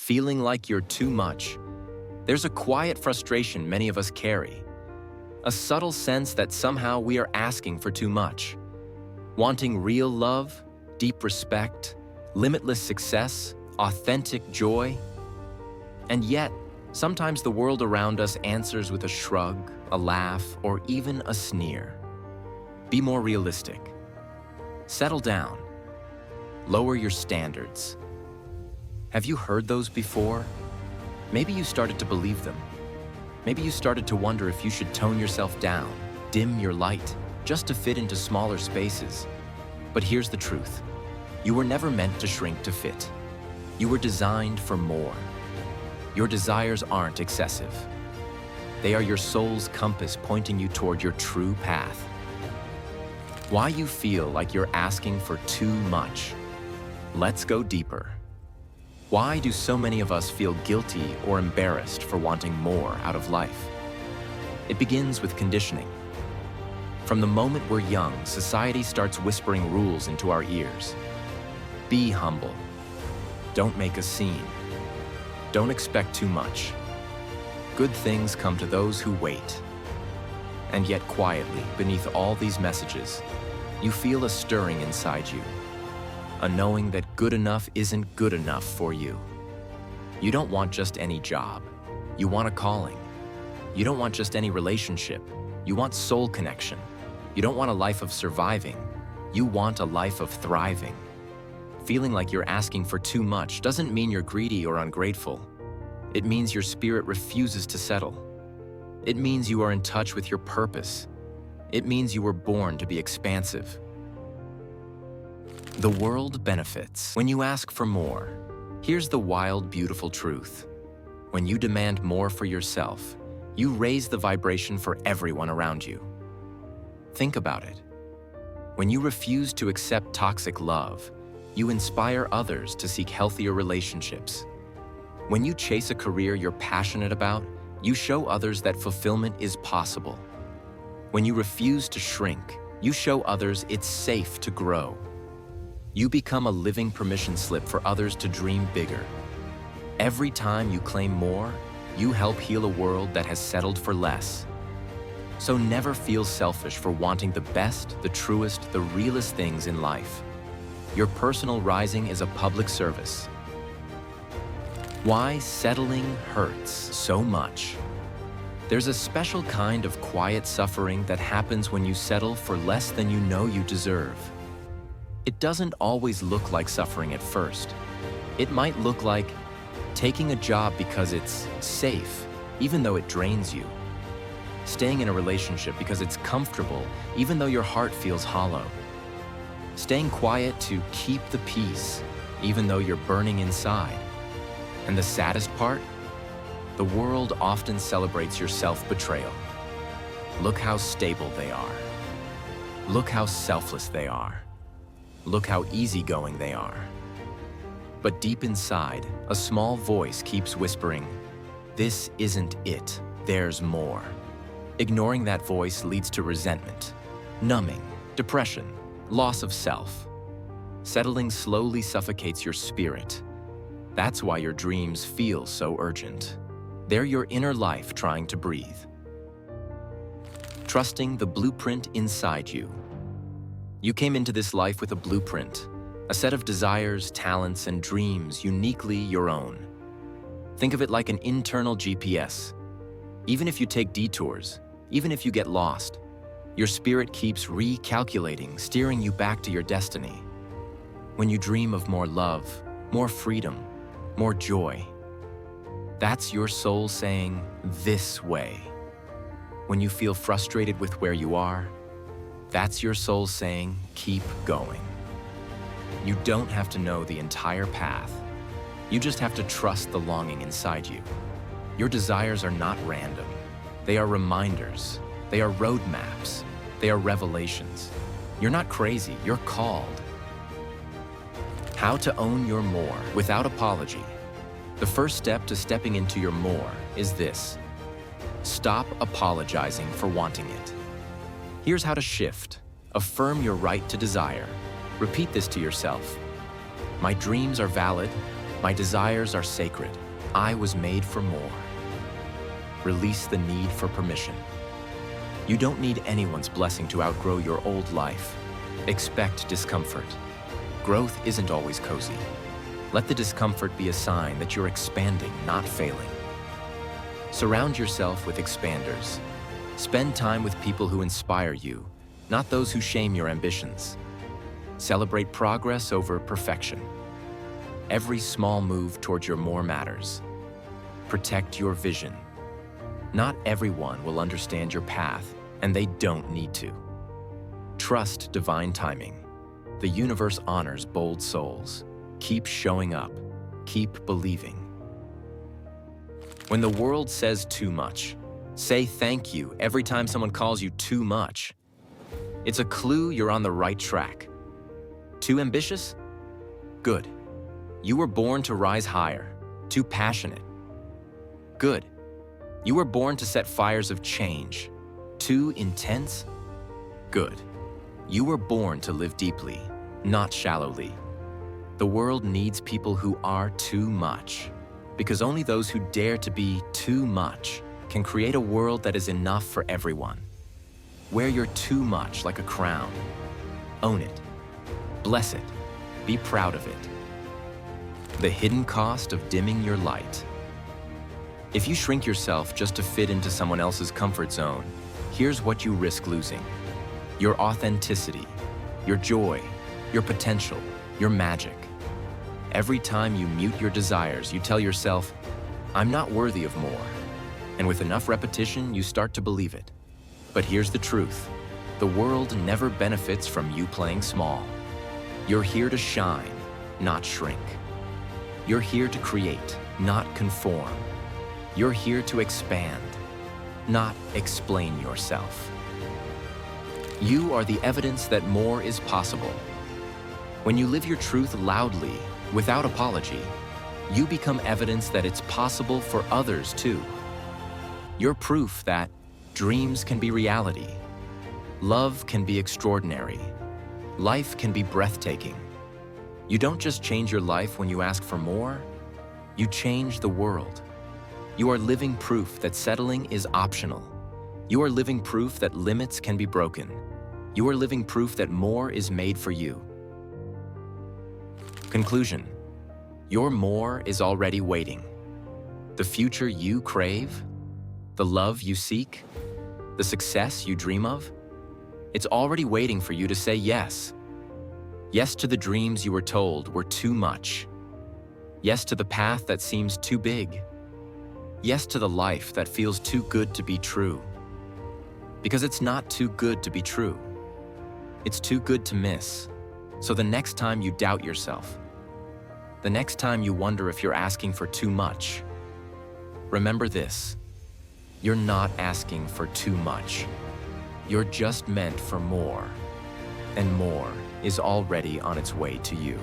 feeling like you're too much. There's a quiet frustration many of us carry, a subtle sense that somehow we are asking for too much. Wanting real love, deep respect, limitless success, authentic joy. And yet, sometimes the world around us answers with a shrug, a laugh, or even a sneer. Be more realistic. Settle down. Lower your standards. Have you heard those before? Maybe you started to believe them. Maybe you started to wonder if you should tone yourself down, dim your light, just to fit into smaller spaces. But here's the truth. You were never meant to shrink to fit. You were designed for more. Your desires aren't excessive. They are your soul's compass pointing you toward your true path. Why you feel like you're asking for too much? Let's go deeper. Why do so many of us feel guilty or embarrassed for wanting more out of life? It begins with conditioning. From the moment we're young, society starts whispering rules into our ears. Be humble. Don't make a scene. Don't expect too much. Good things come to those who wait. And yet quietly, beneath all these messages, you feel a stirring inside you. A knowing that good enough isn't good enough for you. You don't want just any job. You want a calling. You don't want just any relationship. You want soul connection. You don't want a life of surviving. You want a life of thriving. Feeling like you're asking for too much doesn't mean you're greedy or ungrateful. It means your spirit refuses to settle. It means you are in touch with your purpose. It means you were born to be expansive. The world benefits when you ask for more. Here's the wild, beautiful truth. When you demand more for yourself, you raise the vibration for everyone around you. Think about it. When you refuse to accept toxic love, you inspire others to seek healthier relationships. When you chase a career you're passionate about, you show others that fulfillment is possible. When you refuse to shrink, you show others it's safe to grow. You become a living permission slip for others to dream bigger. Every time you claim more, you help heal a world that has settled for less. So never feel selfish for wanting the best, the truest, the realest things in life. Your personal rising is a public service. Why settling hurts so much? There's a special kind of quiet suffering that happens when you settle for less than you know you deserve. It doesn't always look like suffering at first. It might look like taking a job because it's safe, even though it drains you. Staying in a relationship because it's comfortable, even though your heart feels hollow. Staying quiet to keep the peace, even though you're burning inside. And the saddest part? The world often celebrates your self-betrayal. Look how stable they are. Look how selfless they are. Look how easygoing they are. But deep inside, a small voice keeps whispering, "This isn't it, there's more." Ignoring that voice leads to resentment, numbing, depression, loss of self. Settling slowly suffocates your spirit. That's why your dreams feel so urgent. They're your inner life trying to breathe. Trusting the blueprint inside you. You came into this life with a blueprint, a set of desires, talents, and dreams uniquely your own. Think of it like an internal GPS. Even if you take detours, even if you get lost, your spirit keeps recalculating, steering you back to your destiny. When you dream of more love, more freedom, more joy, that's your soul saying, "This way." When you feel frustrated with where you are, that's your soul saying, "Keep going." You don't have to know the entire path. You just have to trust the longing inside you. Your desires are not random. They are reminders. They are roadmaps. They are revelations. You're not crazy, you're called. How to own your more without apology. The first step to stepping into your more is this. Stop apologizing for wanting it. Here's how to shift. Affirm your right to desire. Repeat this to yourself. My dreams are valid. My desires are sacred. I was made for more. Release the need for permission. You don't need anyone's blessing to outgrow your old life. Expect discomfort. Growth isn't always cozy. Let the discomfort be a sign that you're expanding, not failing. Surround yourself with expanders. Spend time with people who inspire you, not those who shame your ambitions. Celebrate progress over perfection. Every small move towards your more matters. Protect your vision. Not everyone will understand your path, and they don't need to. Trust divine timing. The universe honors bold souls. Keep showing up. Keep believing. When the world says too much, say thank you every time someone calls you too much. It's a clue you're on the right track. Too ambitious? Good. You were born to rise higher. Too passionate? Good. You were born to set fires of change. Too intense? Good. You were born to live deeply, not shallowly. The world needs people who are too much, because only those who dare to be too much can create a world that is enough for everyone. Wear your too much like a crown. Own it. Bless it. Be proud of it. The hidden cost of dimming your light. If you shrink yourself just to fit into someone else's comfort zone, here's what you risk losing. Your authenticity, your joy, your potential, your magic. Every time you mute your desires, you tell yourself, I'm not worthy of more. And with enough repetition, you start to believe it. But here's the truth. The world never benefits from you playing small. You're here to shine, not shrink. You're here to create, not conform. You're here to expand, not explain yourself. You are the evidence that more is possible. When you live your truth loudly, without apology, you become evidence that it's possible for others too. You're proof that dreams can be reality. Love can be extraordinary. Life can be breathtaking. You don't just change your life when you ask for more, you change the world. You are living proof that settling is optional. You are living proof that limits can be broken. You are living proof that more is made for you. Conclusion. Your more is already waiting. The future you crave, the love you seek, the success you dream of, it's already waiting for you to say yes. Yes to the dreams you were told were too much. Yes to the path that seems too big. Yes to the life that feels too good to be true. Because it's not too good to be true. It's too good to miss. So the next time you doubt yourself, the next time you wonder if you're asking for too much, remember this. You're not asking for too much. You're just meant for more. And more is already on its way to you.